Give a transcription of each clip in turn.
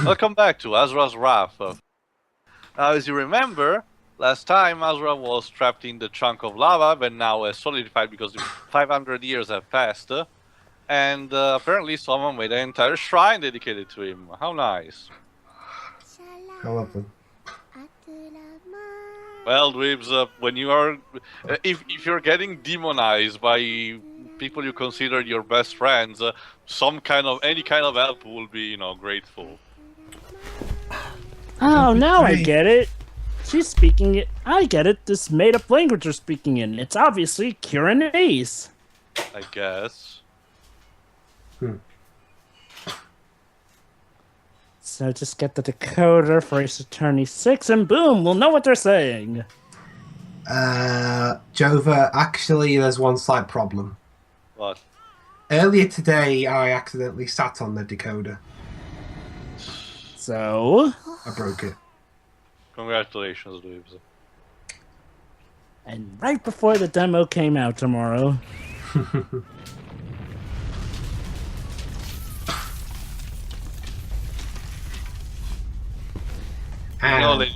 Welcome back to Asura's Wrath. As you remember, last time Asura was trapped in the chunk of lava, but now is solidified because 500 years have passed. And apparently someone made an entire shrine dedicated to him. How nice. How lovely. Well, Dweebs, when you are... if you're getting demonized by people you consider your best friends, any kind of help will be, grateful. Oh, now I get it. She's speaking it. I get it. This made-up language you're speaking in. It's obviously Kiranese. I guess. So just get the decoder for Ace Attorney 6 and boom, we'll know what they're saying. Jova, actually there's one slight problem. What? Earlier today I accidentally sat on the decoder. So? I broke it. Congratulations, Dweebs. And right before the demo came out tomorrow.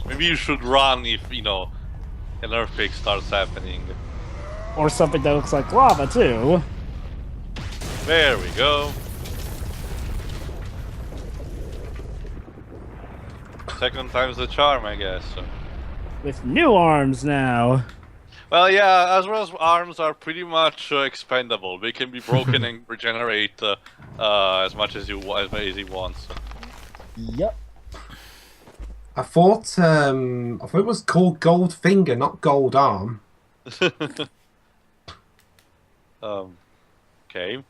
Maybe you should run if, an earthquake starts happening. Or something that looks like lava, too. There we go. Second time's the charm, I guess. With new arms now. Well, yeah, Asura's arms are pretty much expendable. They can be broken and regenerate as much as he wants. Yep. I thought it was called Gold Finger, not Gold Arm. Okay.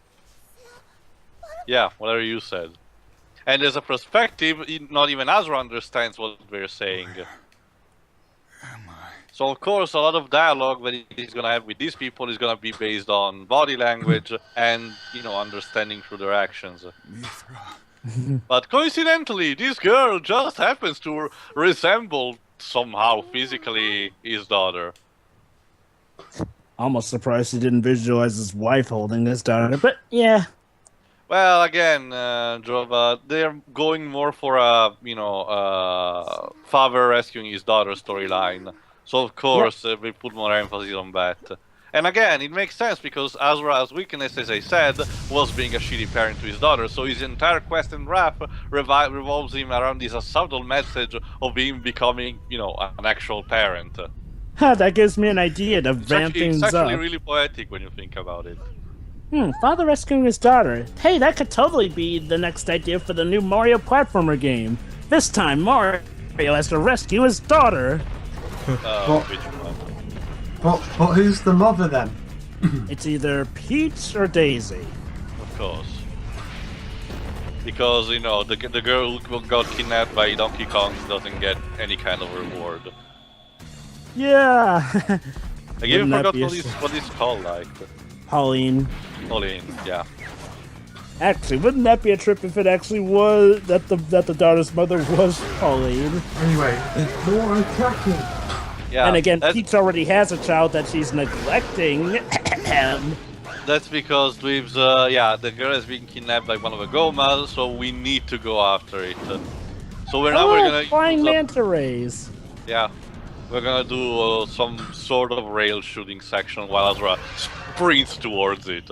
Yeah, whatever you said. And as a perspective, not even Asura understands what we're saying. So of course, a lot of dialogue that he's gonna have with these people is gonna be based on body language and, understanding through their actions. But coincidentally, this girl just happens to resemble somehow physically his daughter. Almost surprised he didn't visualize his wife holding his daughter, but yeah. Well, again, Jova, they're going more for a, father rescuing his daughter storyline. So of course, we put more emphasis on that. And again, it makes sense because Asura's weakness, as I said, was being a shitty parent to his daughter. So his entire quest and wrath revolves him around this subtle message of him becoming, an actual parent. That gives me an idea to vamp things up. It's actually really poetic when you think about it. Father rescuing his daughter. Hey, that could totally be the next idea for the new Mario platformer game. This time, Mario has to rescue his daughter. Which one? But who's the mother then? It's either Peach or Daisy. Of course. Because, the girl who got kidnapped by Donkey Kong doesn't get any kind of reward. Yeah. I even forgot what it's called, like. Pauline. Pauline, yeah. Actually, wouldn't that be a trip if it actually was that the daughter's mother was Pauline? Anyway, more attacking. Yeah. And again, Peach already has a child that she's neglecting. That's because Dweebs, the girl has been kidnapped by one of the Gomas, so we need to go after it. So we're gonna flying manta rays. Yeah, we're gonna do some sort of rail shooting section while Asura sprints towards it.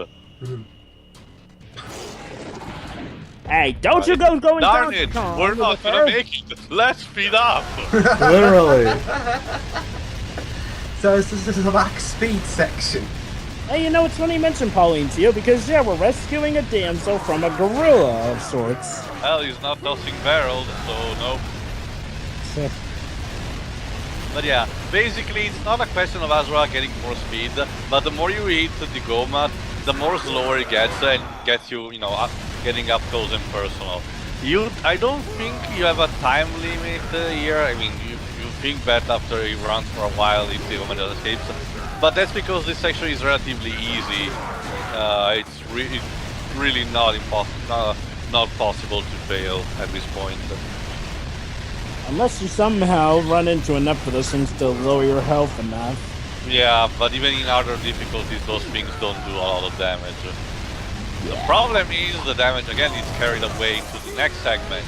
Hey, don't you go going Darn down it! the We're not gonna make it. Let's speed up. Literally. So this is a max speed section. Hey, it's funny you mentioned Pauline to you because we're rescuing a damsel from a gorilla of sorts. Well, he's not tossing barrels, so no. But yeah, basically it's not a question of Asura getting more speed, but the more you hit the Goma, the more slower it gets and gets you, getting up close and personal. I don't think you have a time limit here. I mean, you think that after he runs for a while, if the Goma just escapes. But that's because this section is relatively easy. It's really not possible to fail at this point. Unless you somehow run into enough of those things to lower your health enough. Yeah, but even in harder difficulties, those things don't do a lot of damage. The problem is the damage again is carried away to the next segment.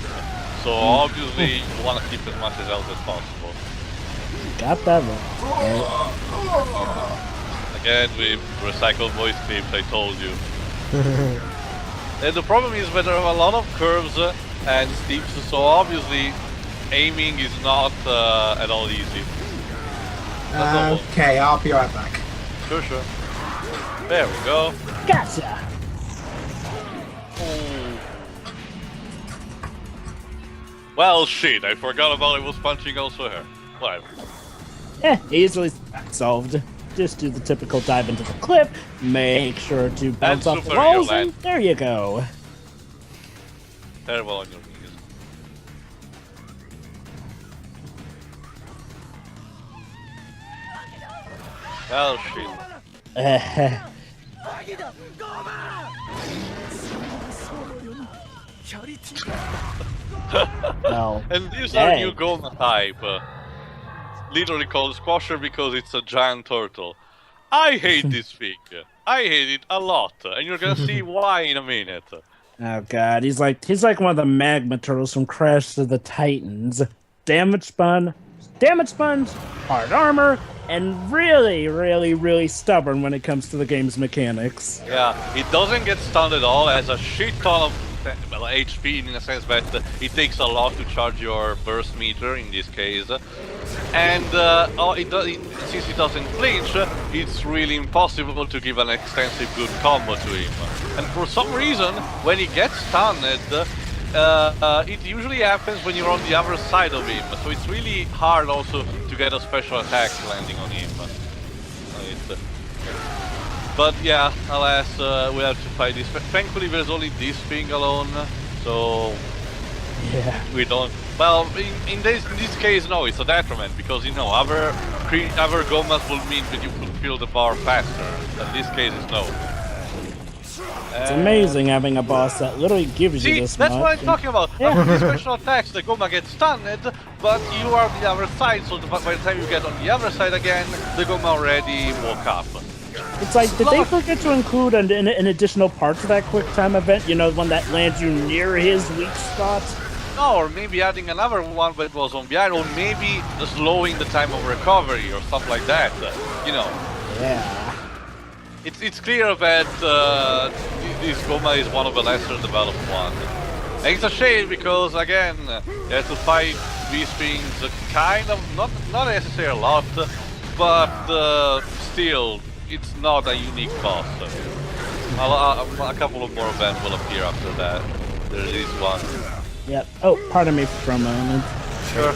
So obviously you want to keep as much health as possible. Got that right. Again, with recycled voice clips, I told you. And the problem is that there are a lot of curves and steeps, so obviously aiming is not at all easy. Okay, I'll be right back. Sure. There we go. Gotcha. Oh. Well, shit, I forgot about I was punching also her. Whatever. Easily solved. Just do the typical dive into the cliff, make sure to bounce And off the super walls, your and land. there you go. Terrible on your knees. Well, shit. Well, And these are dang. new Goma type. Literally called Squasher because it's a giant turtle. I hate this thing. I hate it a lot, and you're gonna see why in a minute. Oh god, he's like one of the magma turtles from Crash of the Titans. Damage sponge, hard armor, and really stubborn when it comes to the game's mechanics. Yeah, it doesn't get stunned at all, has a shit ton of HP in a sense that it takes a lot to charge your burst meter in this case. And since it doesn't flinch, it's really impossible to give an extensive good combo to him. And for some reason, when he gets stunned, it usually happens when you're on the other side of him. So it's really hard also to get a special attack landing on him. But yeah, alas, we have to fight this. Thankfully, there's only this thing alone, so Yeah. we don't. Well, in this case, no, it's a detriment because you know other Gomas will mean that you could fill the bar faster. In this case, it's no. It's amazing having a boss that literally gives you See, this that's much. what I'm talking about. Yeah. After the special attacks, the Goma gets stunned, but you are on the other side, so by the time you get on the other side again, the Goma already woke up. It's like, did they forget to include an additional part to that quick time event? You know, one that lands you near his weak spot? No, or maybe adding another one that was on behind, or maybe slowing the time of recovery or something like that. You know. Yeah. It's clear that this Goma is one of the lesser developed ones. And it's a shame because again, you have to fight these things kind of not necessarily a lot, but still, it's not a unique boss. A couple of more of them will appear after that. There is one. Yep. Oh, pardon me for a moment. Sure.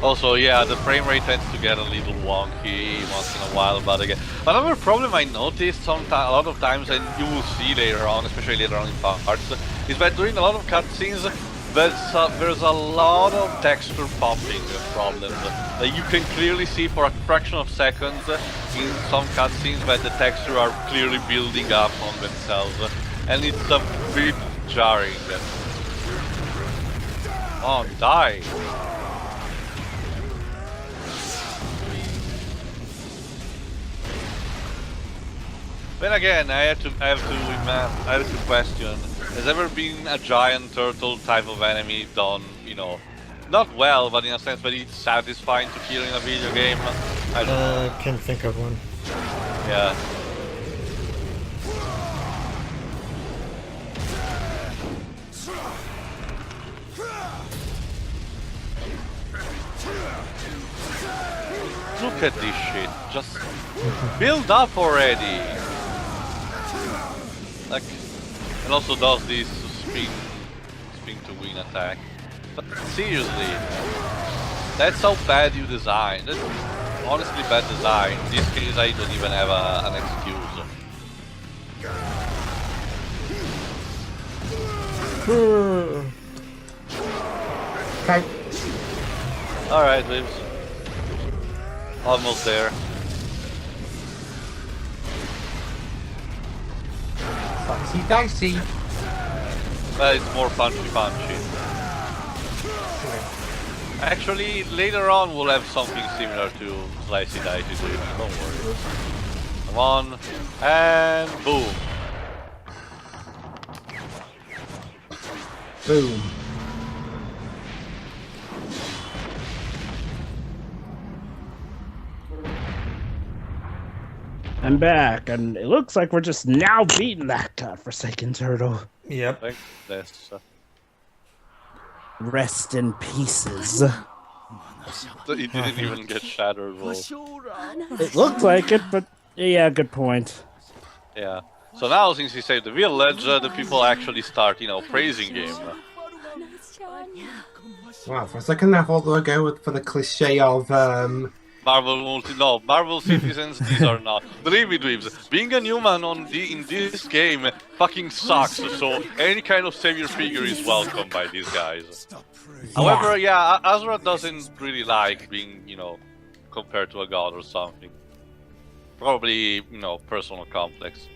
Also, yeah, the frame rate tends to get a little wonky once in a while, but again, another problem I noticed a lot of times, and you will see later on, especially later on in parts, is that during a lot of cutscenes, there's a lot of texture popping problems. You can clearly see for a fraction of seconds in some cutscenes that the texture are clearly building up on themselves, and it's a bit jarring. Oh, die! Then again, I have to question: has ever been a giant turtle type of enemy done, you know, not well, but in a sense that it's satisfying to kill in a video game? I don't know. I can't think of one. Yeah. Look at this shit. Just build up already. Like, and also does this spin to win attack. But seriously, that's how bad you design. That's honestly bad design. In this case, I don't even have an excuse. Okay. Alright, Lives. Almost there. Dicey dicey. But it's more punchy. Actually, later on we'll have something similar to Slicey Dicey, don't worry. Come on, and boom. Boom. I'm back, and it looks like we're just now beating that godforsaken turtle. Yep. Like this. Rest in pieces. He didn't even get shattered. Well, It looked like it, but yeah, good point. yeah. So now, since he saved the village, the people actually start, praising him. Wow, for a second I thought they were going for the cliche of Marvel citizens, these are not. Believe me, dweebs, being a human in this game fucking sucks, so any kind of savior figure is welcome by these guys. However, yeah, Asura doesn't really like being, compared to a god or something. Probably, personal complex.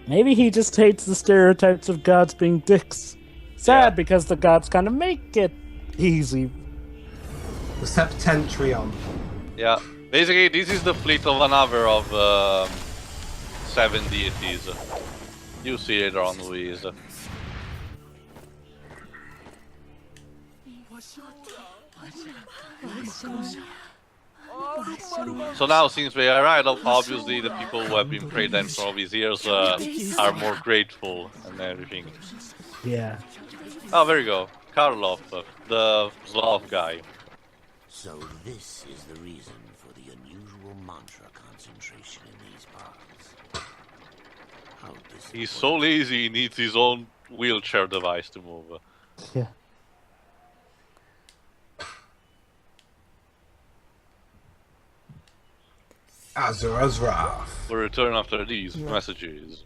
Maybe he just hates the stereotypes of gods being dicks. Sad because the gods kind of make it easy. the Septentrion. Yeah, basically this is the fleet of another of 7 deities. You see later on, Louise. So now, since we arrived, obviously the people who have been prayed then for all these years are more grateful and everything. Yeah. Oh, there you go. Karlov, the Slav guy. So this is the reason for the unusual mantra concentration in these parts. How He's so lazy he needs his own wheelchair device to move. Yeah. Asura's Wrath. We'll return after these messages.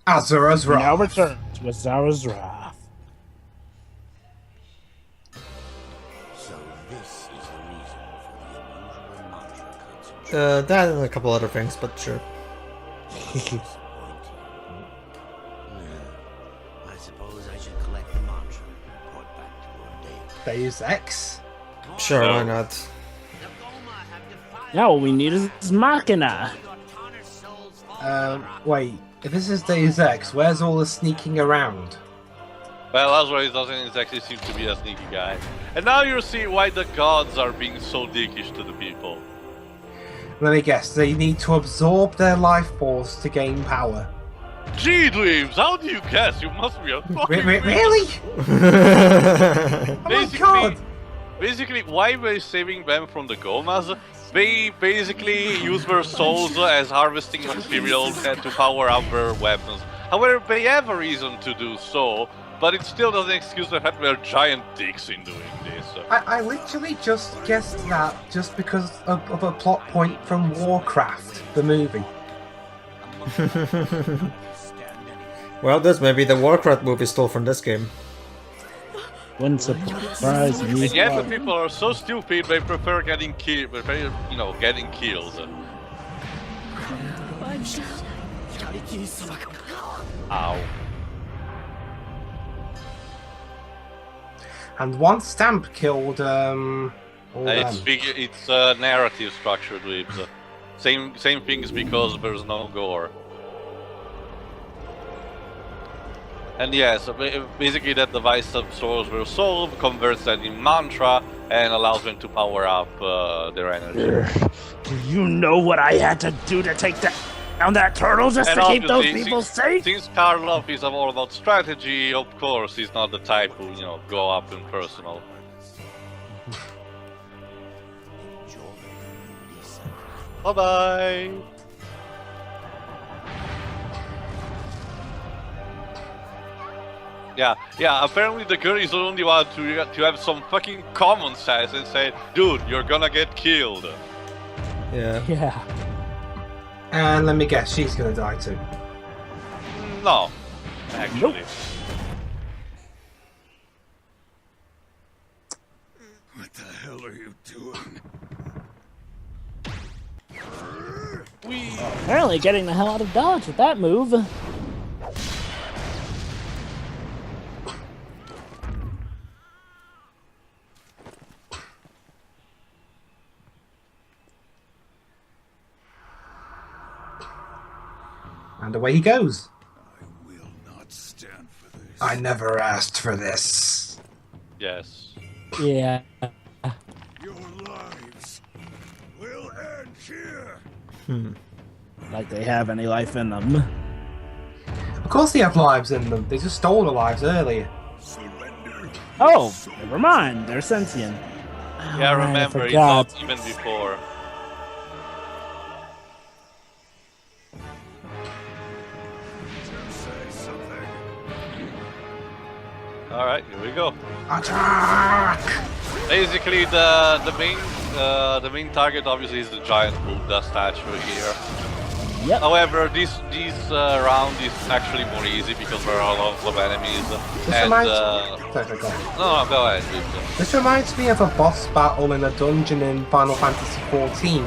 Asura's Wrath. Now return to Asura's Wrath. So this is the reason for the unusual mantra concentration. That and a couple other things, but sure. Disappointing. I suppose I should collect the mantra and report back to Lord Dave. Deus Ex. Sure, why not? Now all we need is Machina. Wait. If this is Deus Ex, where's all the sneaking around? Well, Asura doesn't exactly seem to be a sneaky guy. And now you see why the gods are being so dickish to the people. Let me guess, they need to absorb their life force to gain power. Gee, dweebs, how do you guess? You must be a fucking Really? Oh my god! Basically, why we're saving them from the Gomas? They basically use their souls as harvesting material to power up their weapons. However, they have a reason to do so, but it still doesn't excuse the fact they're giant dicks in doing this. I literally just guessed that just because of a plot point from Warcraft, the movie. Well, this may be the Warcraft movie stole from this game. Wouldn't surprise me. And yet the people are so stupid they prefer getting killed. Getting killed. Ow. And one stamp killed all them. It's narrative structured with same things because there's no gore. And yes, basically that device absorbs their soul, converts that in mantra, and allows them to power up their energy. Do you know what I had to do to take down that turtle just And to keep those obviously, people safe? Since Karlov is all about strategy, of course, he's not the type who, go up in personal. Bye-bye! Yeah, apparently the girl is the only one to have some fucking common sense and say, dude, you're gonna get killed. Yeah. Yeah. And let me guess, she's gonna die too. No, actually. Nope. What the hell are you doing? Apparently getting the hell out of Dodge with that move. And away he goes. I will stand for this. I never asked for this. Yes. Yeah. Your lives will end here. Like they have any life in them. Of course they have lives in them. They just stole the lives earlier. Surrender. Oh, never mind. They're sentient. Yeah, Alright, I remember, he forgot. thought even before. Say something. Alright, here we go. Attack! Basically, the main target obviously is the giant Buddha statue here. Yep. However, this round is actually more easy because there are a lot of enemies. This And reminds Sorry, go on. no, go ahead. Please. This reminds me of a boss battle in a dungeon in Final Fantasy XIV.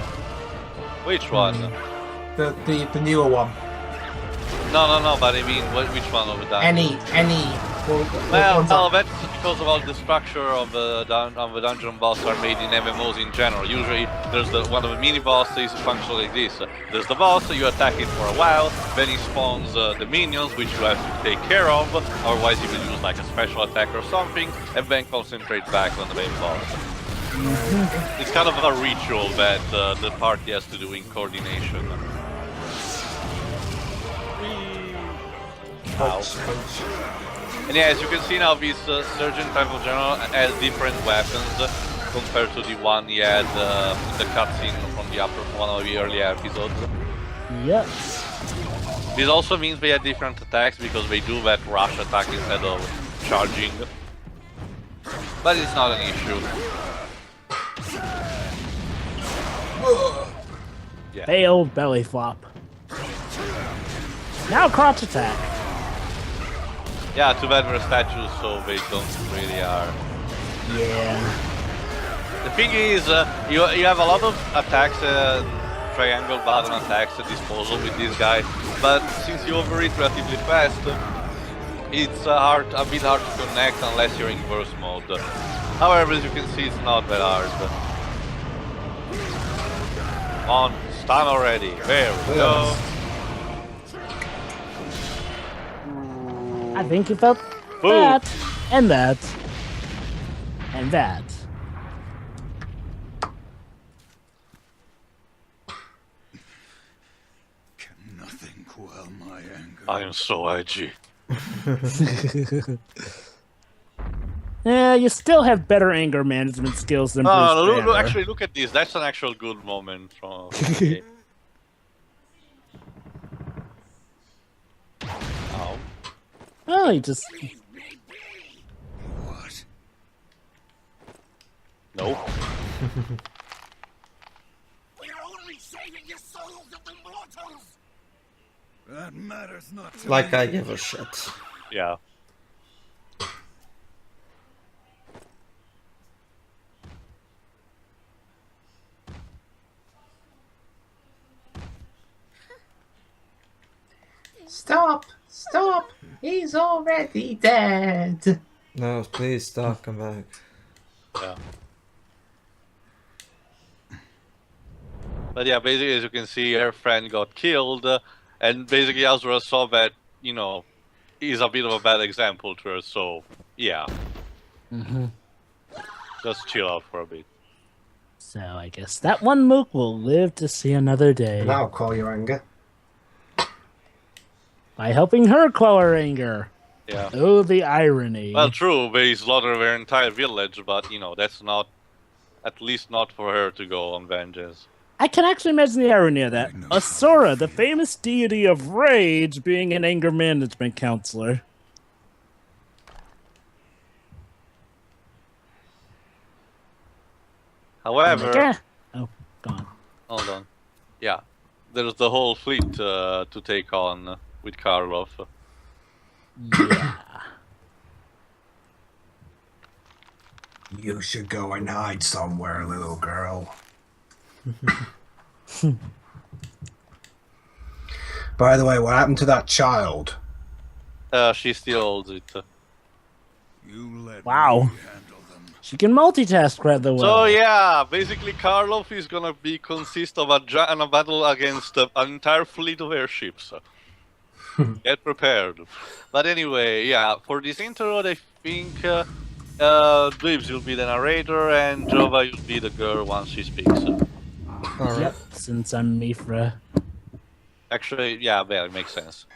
Which one? The newer one. No. But I mean, which one of the dungeons? Any. Well, that's because of all the structure of the dungeon boss are made in MMOs in general. Usually, there's one of the mini bosses functions like this. There's the boss, you attack it for a while, then he spawns the minions, which you have to take care of. Otherwise, you will use like a special attack or something, and then concentrate back on the main boss. It's kind of a ritual that the party has to do in coordination. And yeah, as you can see now, this Surgeon type of general has different weapons compared to the one he had in the cutscene from one of the early episodes. Yep. This also means they have different attacks because they do that rush attack instead of charging. But it's not an issue. Yeah. Failed belly flop. Now crotch attack. Yeah, too bad we're statues, so they don't really are. Yeah. The thing is, you have a lot of attacks, triangle button attacks at disposal with this guy, but since you overeat relatively fast, it's a bit hard to connect unless you're in burst mode. However, as you can see, it's not that hard. On, stun already. There we go. I think you felt Boom. that, and that, and that. Can nothing quell my anger? I am so edgy. Yeah, you still have better anger management skills than Bruce Look, Banner. actually, look at this. That's an actual good moment from the game. Ow. Oh, you just... What? Nope. We are only saving the souls of the mortals! That matters not to Like me. I give a shit. Yeah. Stop! Stop! He's already dead! No, please stop, come back. Yeah. But yeah, basically, as you can see, her friend got killed, and basically Asura saw that, you know, he's a bit of a bad example to her, so, yeah. Just chill out for a bit. So I guess that one mook will live to see another day. And that'll call your anger. By helping her quell her anger. Yeah. Oh, the irony. Well, true, they slaughtered their entire village, but, you know, that's not, at least not for her to go on vengeance. I can actually imagine the irony of that. Asura, the famous deity of rage, being an anger management counselor. However, Like, oh, gone. hold on. Yeah, there's the whole fleet to take on with Karlov. Yeah. You should go and hide somewhere, little girl. By the way, what happened to that child? She still holds it. You let Wow. me handle them. She can multitask rather well. So yeah, basically Karlov is gonna consist of a battle against an entire fleet of airships. Get prepared. But anyway, yeah, for this intro, I think Dweebs will be the narrator and Jova will be the girl once she speaks. Alright. Yep, since I'm Mifra. Actually, yeah, well, it makes sense.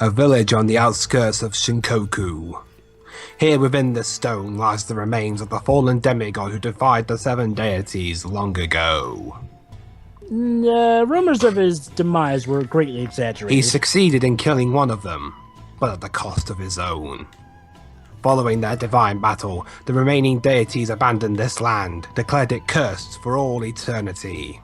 A village on the outskirts of Shinkoku. Here within the stone lies the remains of the fallen demigod who defied the 7 deities long ago. Rumors of his demise were greatly exaggerated. He succeeded in killing one of them, but at the cost of his own. Following their divine battle, the remaining deities abandoned this land, declared it cursed for all eternity.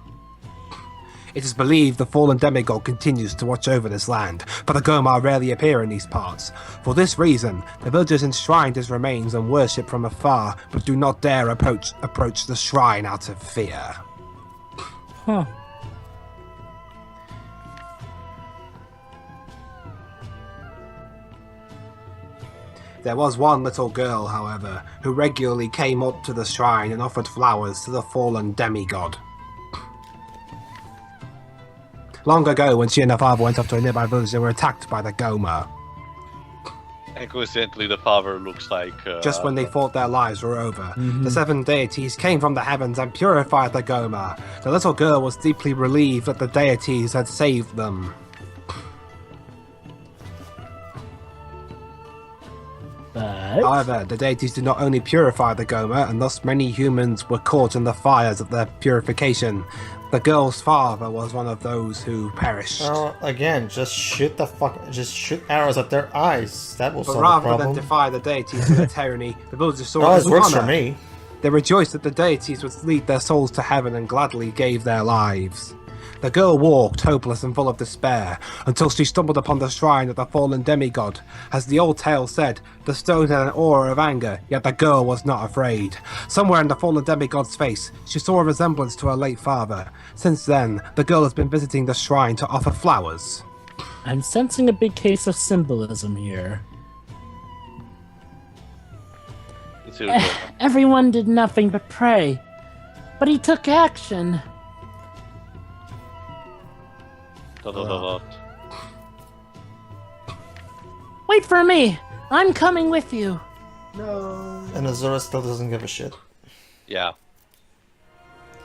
It is believed the fallen demigod continues to watch over this land, but the Gomar rarely appear in these parts. For this reason, the villagers enshrined his remains and worship from afar, but do not dare approach the shrine out of fear. Huh. There was one little girl, however, who regularly came up to the shrine and offered flowers to the fallen demigod. Long ago, when she and her father went off to a nearby village, they were attacked by the Goma. And coincidentally, the father looks like... Just when they thought their lives were over, the 7 deities came from the heavens and purified the Goma. The little girl was deeply relieved that the deities had saved them. But However, the deities did not only purify the Goma, and thus many humans were caught in the fires of their purification. The girl's father was one of those who perished. Oh, again, just shoot arrows at their eyes. That will But solve the rather problem. than defy the deities to their tyranny, the villagers saw Oh, it it as works for honor. me. They rejoiced that the deities would lead their souls to heaven and gladly gave their lives. The girl walked, hopeless and full of despair, until she stumbled upon the shrine of the fallen demigod. As the old tale said, the stone had an aura of anger, yet the girl was not afraid. Somewhere in the fallen demigod's face, she saw a resemblance to her late father. Since then, the girl has been visiting the shrine to offer flowers. I'm sensing a big case of symbolism here. It's really good. Everyone did nothing but pray. But he took action. Dot, dot, dot, dot. Wait for me! I'm coming with you! And Asura still doesn't give a shit. Yeah.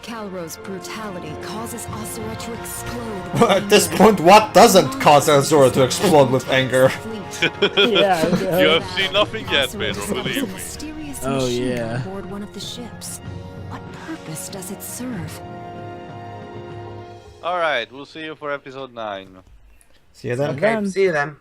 Calro's brutality causes Asura to explode. At this point, what doesn't cause Asura to explode with anger? Yeah, You have seen nothing yet, Pedro, believe me. Mysterious Oh, machine yeah. aboard one of the ships. What purpose does it serve? Alright, we'll see you for episode 9. See you then. Okay. See you then.